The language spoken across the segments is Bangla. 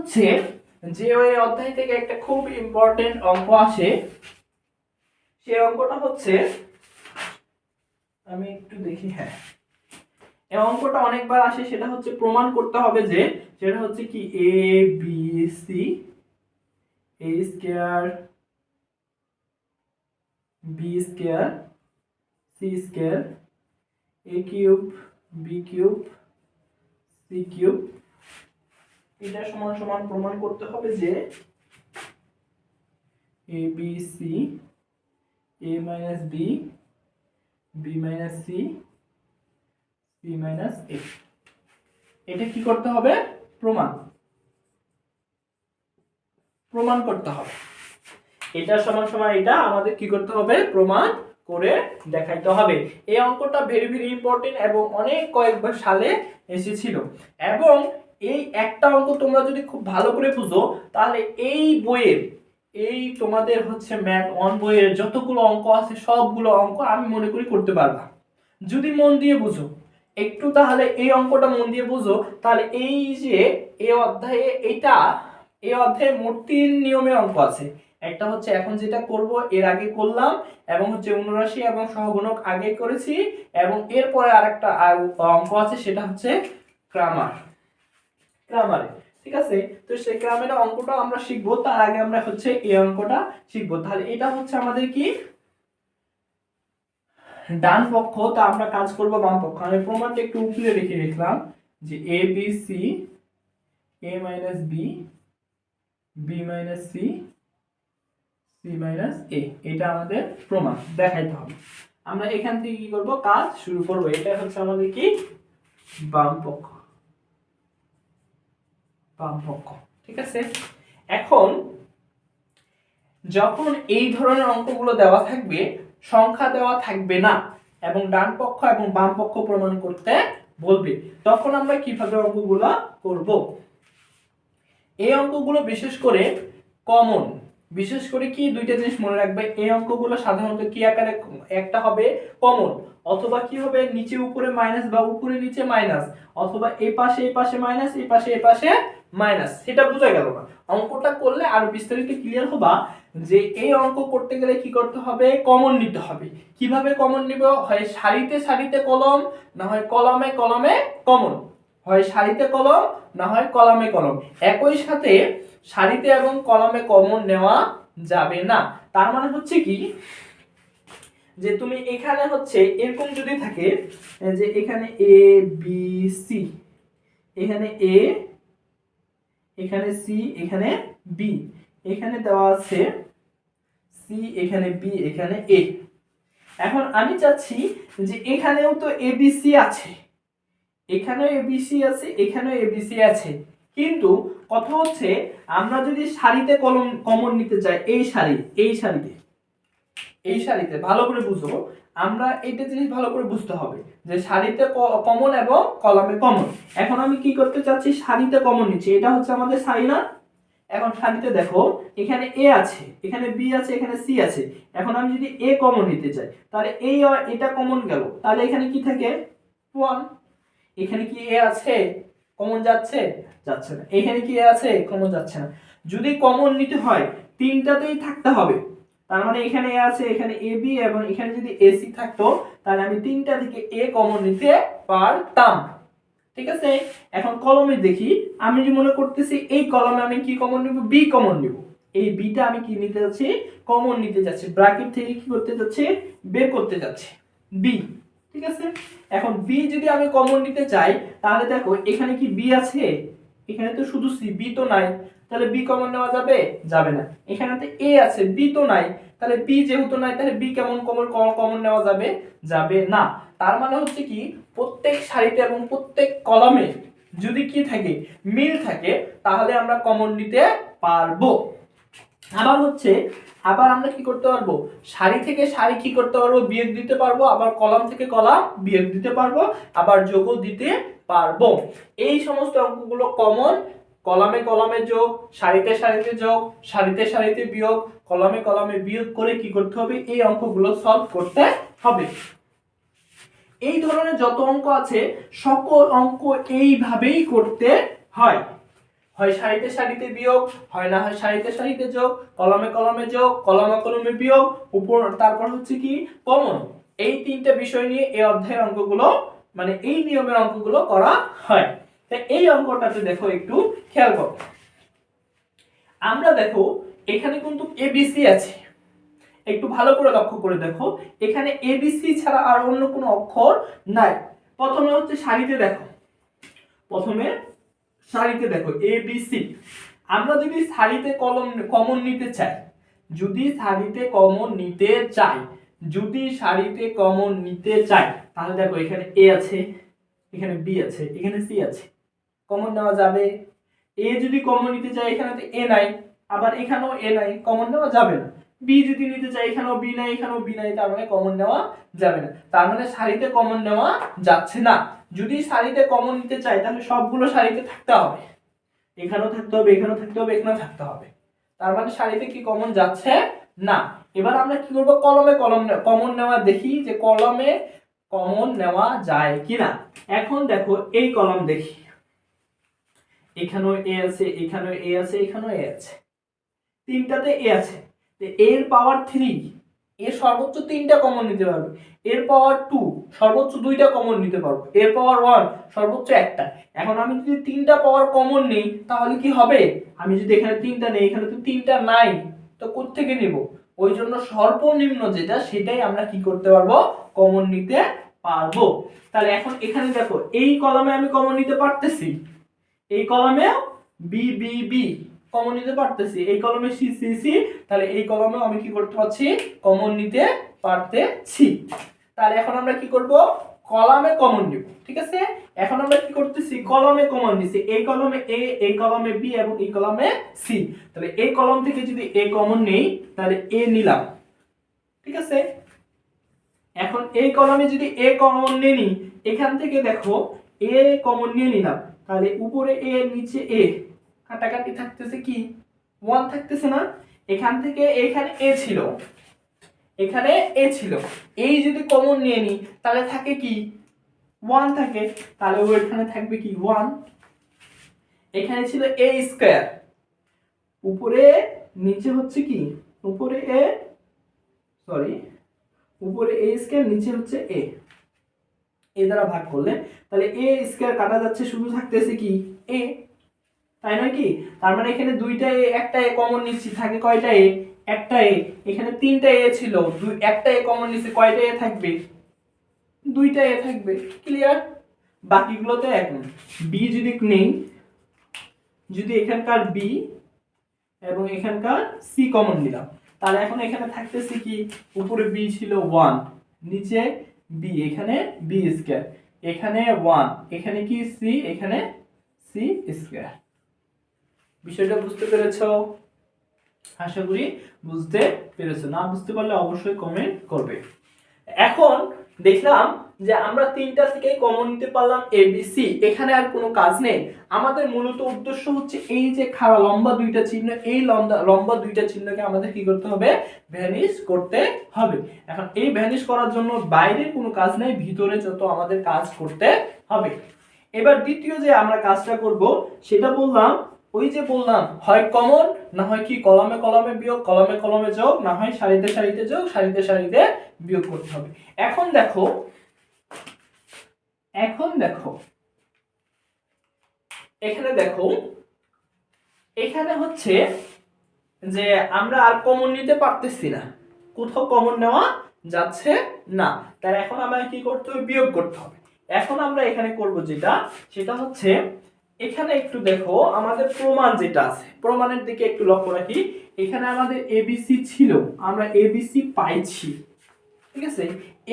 হচ্ছে যে ওই অধ্যায় থেকে একটা খুব ইম্পর্টেন্ট অঙ্ক আসে, সেই অঙ্কটা হচ্ছে, আমি একটু দেখি, হ্যাঁ এই অঙ্কটা অনেকবার আসে, সেটা হচ্ছে প্রমাণ করতে হবে যে, সেটা হচ্ছে কি A B C A square B square C square A cube B cube C cube, এটা সমান সমান প্রমাণ করতে হবে যে A B C A minus B B minus C C minus A, এটা কি করতে হবে? প্রমাণ করতে হবে। এটা সমান সমান এটা আমাদের কি করতে হবে? প্রমাণ করে দেখাইতে হবে। এই অঙ্কটা ভেরি ভেরি ইম্পর্টেন্ট এবং অনেক কয়েকবার সালে এসেছিল, এবং এই একটা অঙ্ক তোমরা যদি খুব ভালো করে বুঝো তাহলে এই বইয়ের, এই তোমাদের হচ্ছে ম্যাথ 1 বইয়ের যতগুলো অঙ্ক আছে সবগুলো অঙ্ক আমি মনে করি করতে পারবা, যদি মন দিয়ে বুঝো একটু। তাহলে এই অঙ্কটা মন দিয়ে বুঝো, তাহলে এই যে এই অধ্যায়ে এই অধ্যায়ে মোট 3 নিয়মের অঙ্ক আছে। একটা হচ্ছে এখন যেটা করব এর আগে করলাম, এবং হচ্ছে অনুরাশি এবং সহগুণক আগে করেছি, এবং এরপরে আরেকটা অঙ্ক আছে সেটা হচ্ছে গ্রামারে, ঠিক আছে? তো সেই গ্রামারের অঙ্কটা আমরা শিখবো, তার আগে আমরা হচ্ছে এই অঙ্কটা শিখবো। তাহলে এটা হচ্ছে আমাদের কি ডান পক্ষ, তো আমরা কাজ করব বাম পক্ষ। আমি প্রমাণটা একটু উপরে রেখে রাখলাম যে A B C A minus B B minus C C minus A, এটা আমাদের প্রমাণ দেখাইতে হবে। আমরা এখান থেকে কি করব? কাজ শুরু করব। এটা হচ্ছে আমাদের কি বাম পক্ষ, ঠিক আছে? এখন যখন এই ধরনের অঙ্কগুলো দেওয়া থাকবে, সংখ্যা দেওয়া থাকবে না, এবং ডান পক্ষ এবং বাম পক্ষ প্রমাণ করতে বলবে, তখন আমরা কিভাবে অঙ্কগুলো করব? এই অঙ্কগুলো বিশেষ করে কমন, বিশেষ করে কি দুইটা জিনিস মনে রাখবে, এই অঙ্কগুলো সাধারণত কি আকারে, একটা হবে কমন, অথবা কি হবে নিচে উপরে মাইনাস বা উপরে নিচে মাইনাস, অথবা এই পাশে মাইনাস এই পাশে মাইনাস। সেটা বোঝা গেল না? অঙ্কটা করলে আরো বিস্তারিত ক্লিয়ার হবা যে এই অঙ্ক করতে গেলে কি করতে হবে? কমন নিতে হবে। কিভাবে কমন নিব? হয় সারিতে সারিতে কলম, না হয় কলমে কলমে কমন। হয় সারিতে কলম, না হয় কলমে কলম। একই সাথে সারিতে এবং কলমে কমন নেওয়া যাবে না। তার মানে হচ্ছে কি, যে তুমি এখানে হচ্ছে এরকম যদি থাকে যে এখানে এ বি সি, এখানে এ, এখানে সি, এখানে বি, এখানে দেওয়া আছে সি, এখানে বি, এখানে এ। এখন আমি চাচ্ছি যে এখানেও তো এবিসি আছে, এখানেও এবিসি আছে, এখানেও এবিসি আছে, কিন্তু কথা হচ্ছে আমরা যদি সারিতে কমন নিতে চাই, এই সারিতে ভালো করে বুঝো, আমরা এইটা জিনিস ভালো করে বুঝতে হবে যে সারিতে কমন এবং কলামে কমন। এখন আমি কি করতে চাচ্ছি? সারিতে কমন নিচ্ছি, এটা হচ্ছে আমাদের সারি না? এখন সারিতে দেখো এখানে এ আছে, এখানে বি আছে, এখানে সি আছে। এখন আমি যদি এ কমন নিতে চাই, তাহলে এটা কমন গেল, তাহলে এখানে কি থাকে? 1। এখানে কি এ আছে? কমন যাচ্ছে না। এখানে কি এ আছে? কমন যাচ্ছে না। যদি কমন নিতে হয় তিনটাতেই থাকতে হবে, তার মানে এখানে এ আছে, এখানে এ বি, এবং এখানে যদি এসি থাকতো তাহলে আমি তিনটা থেকে এ কমন নিতে পারতাম, ঠিক আছে? এখন কলমে দেখি, আমি যে মনে করতেছি এই কলমে আমি কি কমন নিব? বি কমন নিব। এই বিটা আমি কি নিতে যাচ্ছি? কমন নিতে যাচ্ছি, ব্র্যাকেট থেকে কি করতে যাচ্ছি? বের করতে যাচ্ছি বি, ঠিক আছে? এখন বি যদি আমি কমন নিতে চাই, তাহলে দেখো এখানে কি বি আছে? এখানে তো শুধু সি, বি তো নাই, তাহলে বি কমন নেওয়া যাবে? যাবে না। এখানে তো এ আছে, বি তো নাই, তাহলে বি যেহেতু নাই তাহলে বি কেমন কমন নেওয়া যাবে? যাবে না। তার মানে হচ্ছে কি, প্রত্যেক সারিতে এবং প্রত্যেক কলামে যদি কি থাকে? মিল থাকে, তাহলে আমরা কমন নিতে পারবো। আবার আমরা কি করতে পারবো? সারি থেকে সারি কি করতে পারবো? বিয়োগ দিতে পারবো। আবার কলাম থেকে কলাম বিয়োগ দিতে পারবো, আবার যোগও দিতে পারবো। এই সমস্ত অঙ্কগুলো কমন, কলামে কলামে যোগ, সারিতে সারিতে যোগ, সারিতে সারিতে বিয়োগ, কলামে কলামে বিয়োগ করে কি করতে হবে? এই অঙ্কগুলো সলভ করতে হবে। এই ধরনের যত অঙ্ক আছে সকল অঙ্ক এইভাবেই করতে হয়। হয় সারিতে সারিতে বিয়োগ, হয় না হয় সারিতে সারিতে যোগ, কলমে কলমে যোগ, কলমে কলমে বিয়োগ, উপর তারপর হচ্ছে কি কমন। এই তিনটা বিষয় নিয়ে এই অধ্যায়ের অঙ্কগুলো মানে এই নিয়মের অঙ্কগুলো করা হয়। তো এই অঙ্কটাতে দেখো একটু খেয়াল করো। আমরা দেখো এখানে কিন্তু এবিসি আছে, একটু ভালো করে লক্ষ্য করে দেখো এখানে এবিসি ছাড়া আর অন্য কোনো অক্ষর নাই। প্রথমে হচ্ছে সারিতে দেখো, প্রথমে সারিতে দেখো এবিসি। আমরা যদি সারিতে কমন নিতে চাই, যদি সারিতে কমন নিতে চাই, যদি সারিতে কমন নিতে চাই তাহলে দেখো এখানে এ আছে, এখানে বি আছে, এখানে সি আছে, কমন নেওয়া যাবে। এ যদি কমন নিতে চাই এখানে তো এ নাই, আবার এখানেও এ নাই, কমন নেওয়া যাবে না। বি যদি নিতে চাই এখানেও বি নাই, এখানেও বি নাই, তার মানে কমন নেওয়া যাবে না। তার মানে সারিতে কমন নেওয়া যাচ্ছে না। যদি সারিতে কমন নিতে চাই তাহলে সবগুলো সারিতে থাকতে হবে, এখানেও থাকতে হবে, এখানেও থাকতে হবে, এখানেও থাকতে হবে। তার মানে সারিতে কি কমন যাচ্ছে না। এবার আমরা কি করব, কলমে কমন নেওয়া দেখি যে কলমে কমন নেওয়া যায় কিনা। এখন দেখো এই কলম দেখি, এখানেও এ আছে, এখানেও এ আছে, এখানেও এ আছে, তিনটাতে এ আছে। এর পাওয়ার 3, এর সর্বোচ্চ 3টা কমন নিতে পারবে। এর পাওয়ার 2 সর্বোচ্চ 2টা কমন নিতে পারবে। এর পাওয়ার 1 সর্বোচ্চ একটা। এখন আমি যদি 3টা পাওয়ার কমন নেই তাহলে কি হবে, আমি যদি এখানে 3টা নেই, এখানে তো 3টা নাই, তো কোথা থেকে নেব? ওই জন্য সর্বনিম্ন যেটা সেটাই আমরা কি করতে পারবো, কমন নিতে পারবো। তাহলে এখন এখানে দেখো এই কলামে আমি কমন নিতে পারতেছি, এই কলামে বি বি বি কমন নিতে পারতেছি, এই কলমে সি সি সি, তাহলে এই কলমেও আমি কি করতে পারছি, কমন নিতে পারতেছি। তাহলে এখন আমরা কি করব, কলামে কমন নিব। ঠিক আছে, এখন আমরা কি করতেছি, কলমে কমন নিছি, এই কলমে এ, এই কলমে বি এবং এই কলমে সি। তাহলে এই কলম থেকে যদি এ কমন নেই তাহলে এ নিলাম। ঠিক আছে, এখন এই কলমে যদি এ কমন নেই, এখান থেকে দেখো এ কমন নিয়ে নিলাম, তাহলে উপরে এ নিচে এ, কাটাকাটি থাকতেছে কি 1 থাকতেছে না। এখান থেকে এখানে এ ছিল, এখানে এ ছিল, এই যদি কমন নিয়ে নি তাহলে থাকে কি 1 থাকে, তাহলে ওইখানে থাকবে কি 1। এখানে ছিল a স্কয়ার, উপরে নিচে হচ্ছে কি, উপরে a, সরি উপরে a স্কয়ার, নিচে হচ্ছে a, এ দ্বারা ভাগ করলে তাহলে a স্কয়ার কাটা যাচ্ছে, শুধু থাকতেছে কি a, তাই নয় কি? তার মানে এখানে দুইটা এ, একটা এ কমন নিচ্ছি, থাকে কয়টা এ, একটা এ। এখানে তিনটা এ ছিল, একটা এ কমন নিচ্ছি, কয়টা এ থাকবে, দুইটা এ থাকবে। ক্লিয়ার? বাকিগুলোতে এখন বি যদি নেই, যদি এখানকার বি এবং এখানকার সি কমন নিলাম, তাহলে এখন এখানে থাকতেছে কি, উপরে বি ছিল 1, নিচে বি, এখানে বি স্কয়ার, এখানে 1, এখানে কি সি, এখানে সি স্কয়ার। বিষয়টা বুঝতে পেরেছো? আশা করি বুঝতে পেরেছো। না বুঝতে পারলে অবশ্যই কমেন্ট করবে। এখন দেখলাম যে আমরা তিনটা থেকে কমন নিতে পারলাম এবিসি, এখানে আর কোনো কাজ নেই। আমাদের মূলত উদ্দেশ্য হচ্ছে এই যে খাড়া লম্বা দুইটা চিহ্ন, এই লম্বা দুইটা চিহ্নকে আমাদের কি করতে হবে, ভ্যানিশ করতে হবে। এখন এই ভ্যানিশ করার জন্য বাইরে কোনো কাজ নেই, ভিতরে যত আমাদের কাজ করতে হবে। এবার দ্বিতীয় যে আমরা কাজটা করব সেটা বললাম, ওই যে বললাম হয় কমন, না হয় কি কলমে কলমে বিয়োগ, কলমে কলমে যোগ, না হয় সারিতে সারিতে যোগ, সারিতে সারিতে বিয়োগ করতে হবে। এখন দেখো, এখন দেখো এখানে দেখো, এখানে হচ্ছে যে আমরা আর কমন নিতে পারতেছি না, কোথাও কমন নেওয়া যাচ্ছে না, তাহলে এখন আমাকে কি করতে হবে, বিয়োগ করতে হবে। এখন আমরা এখানে করব যেটা, সেটা হচ্ছে এখানে একটু দেখো আমাদের প্রমাণ যেটা আছে, প্রমাণের দিকে একটু লক্ষ্য রাখি। এখানে আমাদের এবিসি ছিল, আমরা এবিসি পাইছি। ঠিক আছে,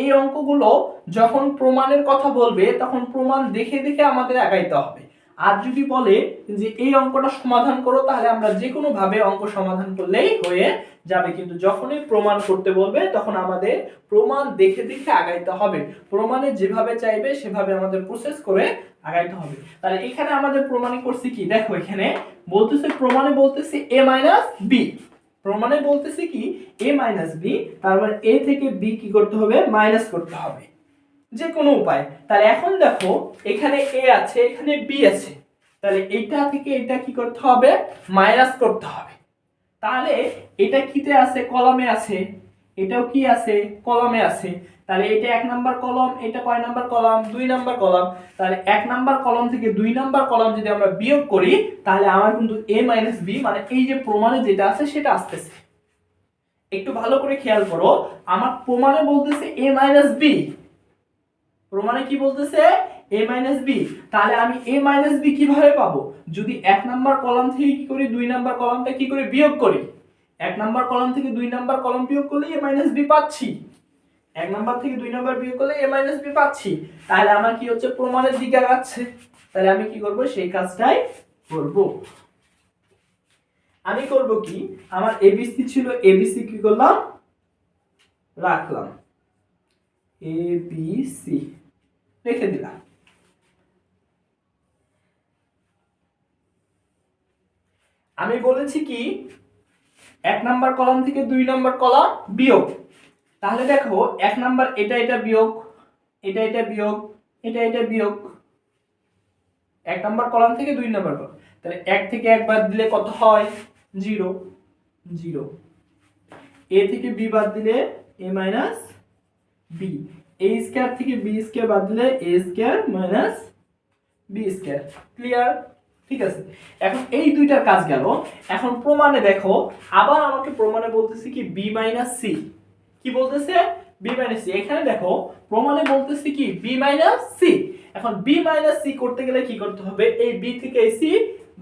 এই অঙ্কগুলো যখন প্রমাণের কথা বলবে তখন প্রমাণ দেখে দেখে আমাদের আগাইতে হবে। আর যদি বলে যে এই অঙ্কটা সমাধান করো, তাহলে আমরা যে কোনো ভাবে অঙ্ক সমাধান করলেই হয়ে যাবে। কিন্তু যখনই প্রমাণ করতে বলবে তখন আমাদের প্রমাণ দেখে দেখে আগাইতে হবে। প্রমাণে যেভাবে চাইবে সেভাবে আমাদের প্রসেস করে আগাইতে হবে। তাহলে এখানে আমাদের প্রমাণে করছি কি, দেখো এখানে বলতেছে, প্রমাণে বলতেছে a - b, প্রমাণে বলতেছে কি a - b, তার মানে a থেকে b কি করতে হবে, মাইনাস করতে হবে যে কোনো উপায়। তাহলে এখন দেখো এখানে a আছে, এখানে b আছে, তাহলে এইটা থেকে এটা কি করতে হবে, মাইনাস করতে হবে। তাহলে এটা কিতে আছে, কলমে আছে, এটাও কি আছে, কলমে আছে। তাহলে এটা 1 নাম্বার কলম, এটা কয় নাম্বার কলম, 2 নাম্বার কলম। তাহলে 1 নাম্বার কলম থেকে 2 নাম্বার কলম যদি আমরা বিয়োগ করি তাহলে আমার কিন্তু a - b মানে এই যে প্রমাণে যেটা আছে সেটা আসতেছে। একটু ভালো করে খেয়াল করো, আমার প্রমাণে বলতেছে a - b, প্রমাণে কি বলতেছে a - b। তাহলে আমি a - b কিভাবে পাবো, যদি 1 নাম্বার কলাম থেকে কি করি 2 নাম্বার কলামটা কি করে বিয়োগ করি। 1 নাম্বার কলাম থেকে 2 নাম্বার কলাম বিয়োগ করলে a - b পাচ্ছি, 1 নাম্বার থেকে 2 নাম্বার বিয়োগ করলে a - b পাচ্ছি। তাহলে আমার কি হচ্ছে, প্রমাণের দিকে আগাচ্ছে। তাহলে আমি কি করব, সেই কাজটাই করব। আমি করব কি, আমার abc ছিল, abc কি করলাম, রাখলাম, abc রেখে দিলাম। আমি বলেছি কি 1 নাম্বার কলাম থেকে 2 নাম্বার কলাম বিয়োগ। তাহলে দেখো 1 নাম্বার এটা বিয়োগ, এটা বিয়োগ, এটা বিয়োগ, 1 নাম্বার কলাম থেকে 2 নাম্বার কলাম। তাহলে 1 থেকে 1 বাদ দিলে কত হয়, 0 0। a থেকে b বাদ দিলে a - b, a স্কয়ার থেকে b স্কয়ার বাদ দিলে a square - b square. Clear? ঠিক আছে, এখন এই দুইটার কাজ গেল। এখন প্রমাণে দেখো, আবার আমাকে প্রমাণে বলতেছে কি b - c, কি বলতেছে b - c। এখানে দেখো প্রমাণে বলতেছে কি b - c। এখন b - c করতে গেলে কি করতে হবে, এই b থেকে এই c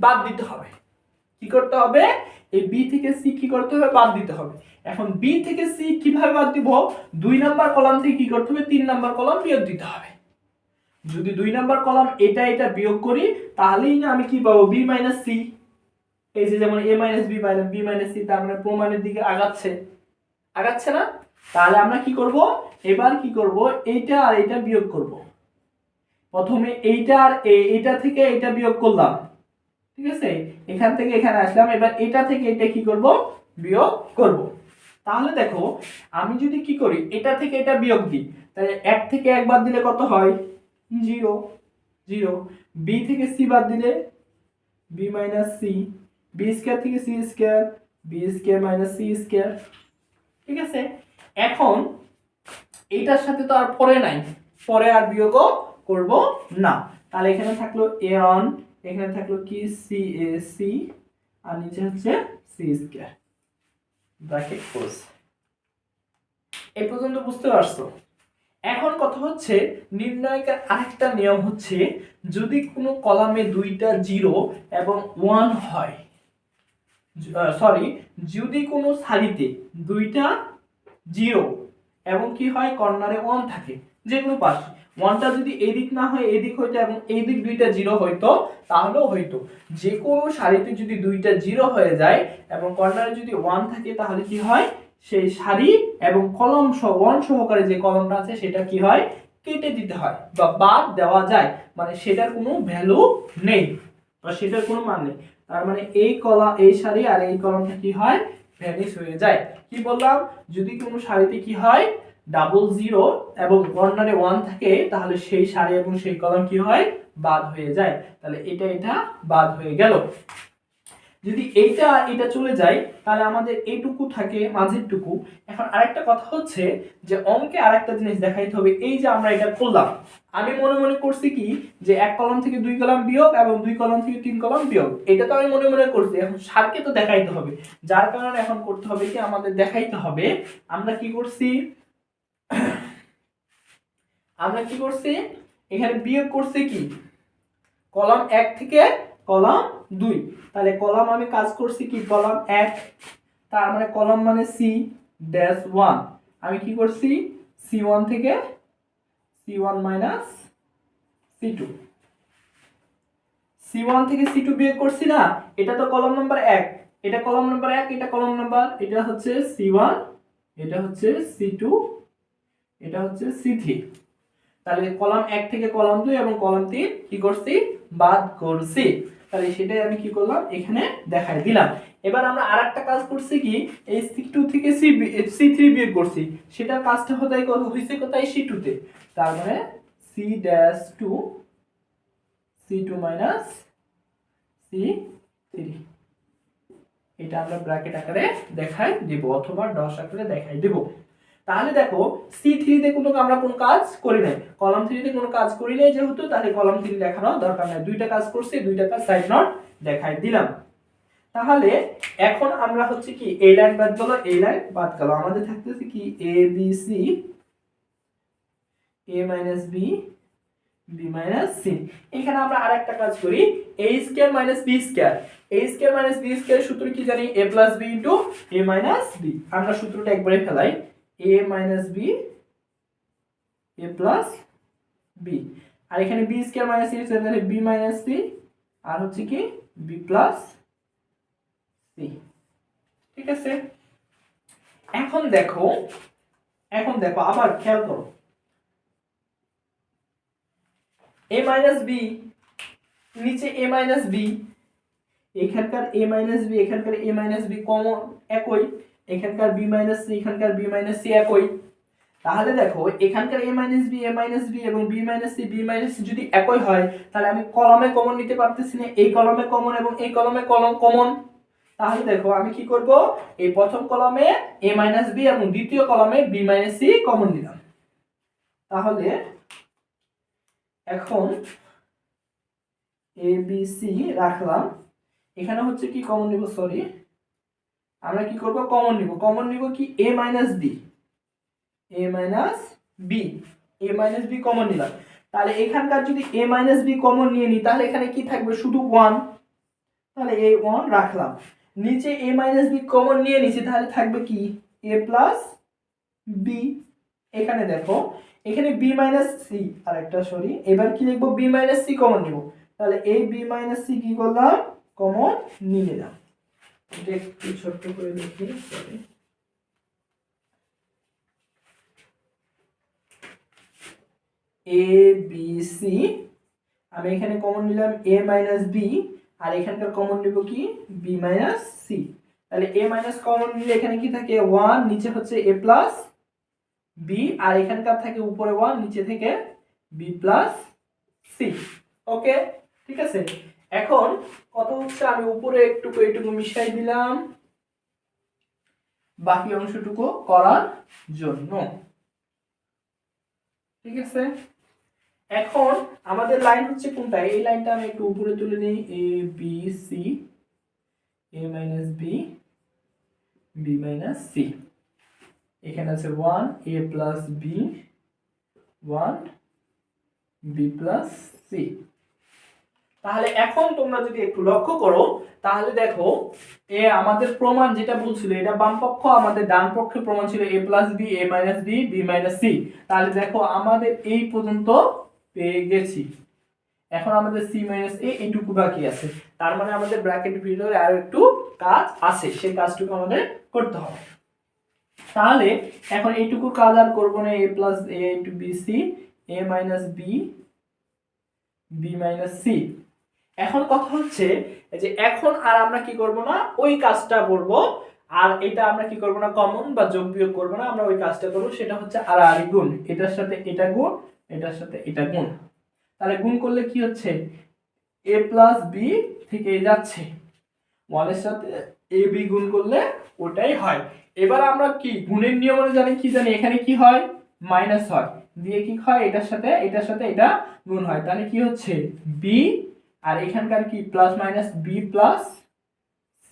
বাদ দিতে হবে। কি করতে হবে, এই b থেকে c কি করতে হবে, বাদ দিতে হবে। এখন b থেকে c কিভাবে বাদ দিব, 2 নাম্বার কলাম থেকে কি করতে হবে, 3 নাম্বার কলাম বিয়োগ দিতে হবে। যদি 2 নাম্বার কলাম এটা বিয়োগ করি তাহলেই না আমি কি পাবো, b - c। এই যে যেমন a - b b - c, তার মানে প্রমাণের দিকে আগাচ্ছে, আগাচ্ছে না। তাহলে আমরা কি করব, এবার কি করব, এইটা আর এটা বিয়োগ করব। প্রথমে এইটা আর এইটা থেকে এটা বিয়োগ করলাম, ঠিক আছে, এখান থেকে এখানে আসলাম। এবার এটা থেকে এটা কি করব, বিয়োগ করব। তাহলে দেখো আমি যদি কি করি, এটা থেকে এটা বিয়োগ দিই, তাহলে 1 থেকে 1 বাদ দিলে কত হয়, 0 0। b থেকে c বাদ দিলে b - c, b স্কয়ার থেকে c square, b square - c square. ঠিক আছে, এখন এইটার সাথে তো আর পরে নাই, পরে আর বিয়োগও করব না। তাহলে এখানে থাকলো a1, এখানে থাকলো কি cac, আর নিচে হচ্ছে c স্কয়ার ব্র্যাকেট ক্লোজ। এই পর্যন্ত বুঝতে পারছো? এখন কথা হচ্ছে নির্ণায়কের আরেকটা নিয়ম হচ্ছে, যদি কোনো কলামে 2টা 0 এবং 1 হয়, সরি, যদি কোনো সারিতে 2টা 0 এবং কি হয়, কর্নারে 1 থাকে, যে কোনো পাশে 1টা যদি এদিক না হয় এদিক হইতো এবং এই দিক 2টা 0 হইতো তাহলেও হইতো। যে কোনো সারিতে যদি 2টা 0 হয়ে যায় এবং কর্নারে যদি 1 থাকে তাহলে কি হয়, সেই সারি এবং কলম 1 সহকারে যে কলমটা আছে সেটা কি হয়, কেটে দিতে হয় বা বাদ দেওয়া যায়, মানে সেটার কোনো ভ্যালু নেই বা সেটার কোনো মান নেই। তার মানে এই কলা, এই সারি আর এই কলমটা কি হয়, ভ্যানিশ হয়ে যায়। কি বললাম, যদি কোনো সারিতে কি হয়, 00 এবং কর্নারে 1 থাকে তাহলে সেই সারি এবং সেই কলাম কি হয়, বাদ হয়ে যায়। তাহলে এটা বাদ হয়ে গেল। যদি এটা চলে যায় তাহলে আমাদের এইটুকু থাকে, মাঝেরটুকু। এখন আরেকটা কথা হচ্ছে যে অঙ্কে আরেকটা জিনিস দেখাইতে হবে। এই যে আমরা এটা করলাম, আমি মনে মনে করছি কি যে 1 কলাম থেকে 2 কলাম বিয়োগ এবং 2 কলাম থেকে 3 কলাম বিয়োগ, এটা তো আমি মনে মনে করছি। এখন স্যারকে তো দেখাইতে হবে, যার কারণে এখন করতে হবে কি, আমাদের দেখাইতে হবে আমরা কি করছি, এখানে বিয়োগ করছি কি, কলাম 1 থেকে কলাম 2। তাহলে কলাম আমি কাজ করছি কি, কলাম 1, তার মানে কলাম মানে c-1, আমি কি করছি, c1 থেকে c1 - c2, c1 থেকে c2 বিয়োগ করছি না। এটা তো কলাম নাম্বার 1, এটা কলাম নাম্বার 1, এটা কলাম নাম্বার, এটা হচ্ছে c1, এটা হচ্ছে c2, এটা হচ্ছে c3। তাহলে কলাম 1 থেকে কলাম 2 এবং কলাম 3 কি করছি, বাদ করছি। তাহলে সেটাই আমি কি করলাম, এখানে দেখাই দিলাম। এবার আমরা আরেকটা কাজ করছি কি, এই c2 থেকে c3 বিয়োগ করছি, সেটার কাজটা হইছে কোথায়, c2 তে। তার মানে c-2 c2 - C3 এটা আমরা ব্র্যাকেট আকারে দেখাই দেব অথবা ডট আকারে দেখাই দেব। তাহলে দেখো C3 তে কোনো আমরা কোনো কাজ করি নাই, কলাম 3 তে কোনো কাজ করি নাই যেহেতু, তাহলে কলাম 3 দেখানোর দরকার নাই, দুইটা কাজ করছি, দুইটা কাজ সাইড নোট দেখাই দিলাম। তাহলে এখন আমরা হচ্ছে কি এই লাইন বাদ গেল, এই লাইন বাদ গেল, আমাদের থাকতেছে কি a b c a b b c। এখানে আমরা আরেকটা কাজ করি, a square b square, a square b square সূত্র কি জানি, a b a b। আমরা সূত্রটা একবারে ফেলাই, a b a b, আর এখানে b স্কয়ার c তাহলে b c, আর হচ্ছে কি b c। ঠিক আছে, এখন দেখো আবার খেয়াল করো, a b নিচে a b, এখানকার a b এখানকার a b কমন একই, এখানকার b c এখানকার b c একই। তাহলে দেখো এখানকার a b এবং b c যদি একই হয়, তাহলে আমি কলামে কমন নিতে পারতেছি না, এই কলামে কমন এবং এই কলামে কমন। তাহলে দেখো আমি কি করব, এই প্রথম কলামে a b এবং দ্বিতীয় কলামে b c কমন নিলাম। তাহলে এখন a b c রাখলাম, এখানে হচ্ছে কি কমন নিব, সরি আমরা কি করব কমন নিব কি a b কমন নিলাম। তাহলে এখানকার যদি a b কমন নিয়ে নি, তাহলে এখানে কি থাকবে শুধু 1, তাহলে এই 1 রাখলাম। নিচে a b কমন নিয়ে নিছি, তাহলে থাকবে কি a b। এখানে দেখো এখানে b c আরেকটা সরি, এবার কি লিখব b c কমন নিব, তাহলে এই b c কি করলাম কমন নিয়ে নিলাম। এটা একটু ছোট করে লিখি, সরি a b c, আমি এখানে কমন নিলাম a b, আর এখানকার কমন নিব কি b c। তাহলে a কমন নিলে এখানে কি থাকে 1, নিচে হচ্ছে a b, আর এখানকার থাকে উপরে 1, নিচে থেকে b c। ওকে, ঠিক আছে। এখন কত হচ্ছে, আমি উপরে এইটুকু মিশাই দিলাম বাকি অংশটুকু করার জন্য। ঠিক আছে, এখন আমাদের লাইন হচ্ছে কোনটা, এই লাইনটা আমি একটু উপরে তুলে নিই, a b c a b b c, এখানে আছে 1 a b 1 b c। তাহলে এখন তোমরা যদি একটু লক্ষ্য করো, তাহলে দেখো আমাদের প্রমাণ যেটা বলছিল, এটা বাম পক্ষ, আমাদের ডান পক্ষের প্রমাণ ছিল a b a b b c। তাহলে দেখো আমাদের এই পর্যন্ত পেয়ে গেছি, এখন আমাদের c a এইটুকু বাকি আছে, তার মানে আমাদের ব্র্যাকেটের ভিতরে আরো একটু কাজ আছে, সেই কাজটুকু আমাদের করতে হবে। তাহলে এখন এইটুকু কাজ আর করব না, a b c a b b c। এখন কথা হচ্ছে যে এখন আর আমরা কি করব না, ওই কাজটা করব, আর এটা আমরা কি করব না, কমন বা যোগ বিয়োগ করব না, আমরা ওই কাজটা করব, সেটা হচ্ছে আড়াআড়ি গুণ, এটার সাথে এটা গুণ, এটার সাথে এটা গুণ। তাহলে গুণ করলে কি হচ্ছে a b থেকে যাচ্ছে 1 এর সাথে a b গুণ করলে ওটাই হয়। এবার আমরা কি গুণের নিয়ম জানি, কি জানি এখানে কি হয় মাইনাস হয়, দিয়ে কি হয় এটার সাথে এটা গুণ হয়, তাহলে কি হচ্ছে b, আর এখানকার কি প্লাস মাইনাস b c,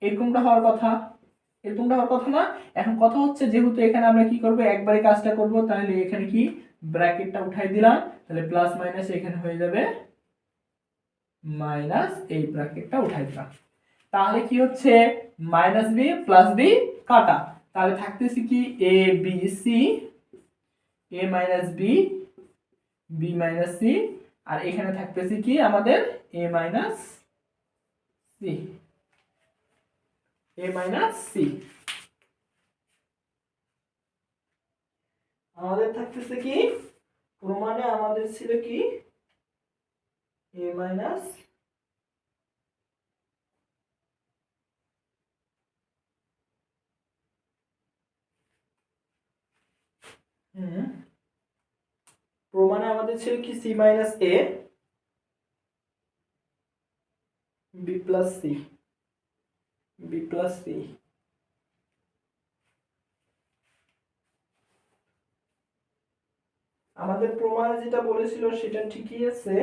এরকমটা হওয়ার কথা না। এখন কথা হচ্ছে যেহেতু এখানে আমরা কি করব একবারে কাজটা করব, তাহলে এখানে কি ব্র্যাকেটটা উঠাই দিলাম, তাহলে প্লাস মাইনাস এখানে হয়ে যাবে মাইনাস, এই ব্র্যাকেটটা উঠাই দিলাম, তাহলে কি হচ্ছে মাইনাস বি প্লাস বি কাটা, তাহলে থাকতেছে কি a b c a minus b b minus c, আর এখানে থাকতেছে কি আমাদের a মাইনাস c আমাদের থাকতেছে কি প্রমাণে আমাদের ছিল কি a মাইনাস প্রমাণে আমাদের ছিল কি c minus a, B plus C, B plus C. আমাদের প্রমাণে যেটা বলেছিল সেটা ঠিকই আছে।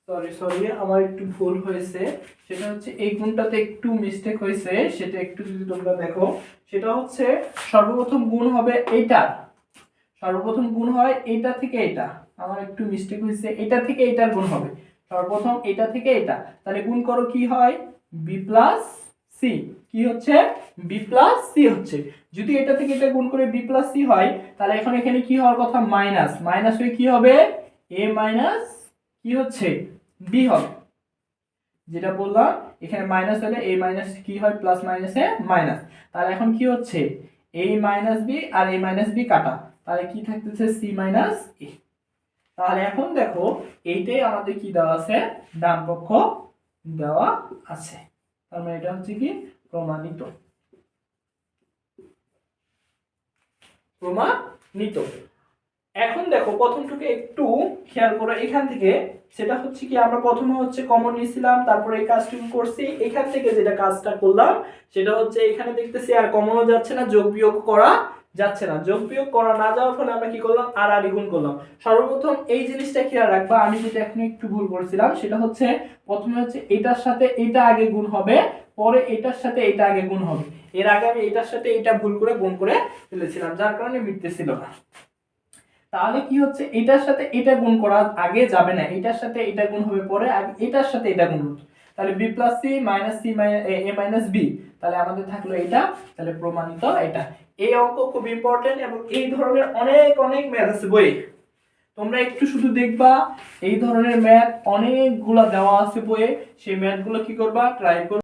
সরি সরি, আমার একটু ভুল হয়েছে। সেটা হচ্ছে এই গুণটাতে একটু মিস্টেক হয়েছে, সেটা একটু যদি তোমরা দেখো, সেটা হচ্ছে সর্বপ্রথম গুণ হবে এইটার, সর্বপ্রথম গুণ হয় এটা থেকে এটা। আমার একটু মিস্টেক হয়েছে, এটা থেকে এটার গুণ হবে সর্বপ্রথম, এটা থেকে এটা। তাহলে গুণ করো, কি হয় বি প্লাস সি। কি হচ্ছে বি প্লাস সি হচ্ছে। যদি এটা থেকে এটা গুণ করে বি প্লাস সি হয়, তাহলে এখন এখানে কি হওয়ার কথা, মাইনাস, মাইনাস হয়ে কি হবে এ মাইনাস কি হচ্ছে বি হবে। যেটা বললাম এখানে মাইনাস হলে এ মাইনাস কি হয়, প্লাস মাইনাসে মাইনাস। তাহলে এখন কি হচ্ছে এ মাইনাস বি আর এ মাইনাস বি কাটা, তাহলে কি থাকতেছে সি মাইনাস এ। তাহলে এখন দেখো এইটাই আমাদের কি দেওয়া আছে, ডান পক্ষ দেওয়া আছে। তার মানে এটা হচ্ছে কি প্রমাণিত, প্রমাণিত। এখন দেখো প্রথমটুকু একটু খেয়াল করো এখান থেকে, সেটা হচ্ছে কি আমরা প্রথমে হচ্ছে কমন নিয়েছিলাম, তারপরে এই কাজটুকু করছি। এখান থেকে যেটা কাজটা করলাম সেটা হচ্ছে এখানে দেখতেছি আর কমনও যাচ্ছে না, যোগ বিয়োগ করা যাচ্ছে না। যোগ বিয়োগ করা না যাওয়ার ফলে আমরা কি করলাম, আর গুণ করলাম। সর্বপ্রথম এই জিনিসটা খেয়াল রাখবা, আমি যেটা এখন একটু ভুল করছিলাম সেটা হচ্ছে প্রথমে হচ্ছে এটার সাথে এটা আগে গুণ হবে, পরে এটার সাথে এটা আগে গুণ হবে। এর আগে আমি এটার সাথে এটা ভুল করে গুণ করে ফেলেছিলাম, যার কারণে মিটতেছিল না। তাহলে কি হচ্ছে এটার সাথে এটা গুণ করা আগে যাবে না, এটার সাথে এটা গুণ হবে পরে, আগে এটার সাথে এটা গুণ হবে। তাহলে B plus C minus C A minus B, তাহলে আমাদের থাকলো এটা। তাহলে প্রমাণিত এটা। এই অঙ্ক খুব ইম্পর্টেন্ট এবং এই ধরনের অনেক অনেক ম্যাথ আছে বই, তোমরা একটু শুধু দেখবা, এই ধরনের ম্যাথ অনেকগুলা দেওয়া আছে বইয়ে, সেই ম্যাথগুলো কি করবা, ট্রাই করবা।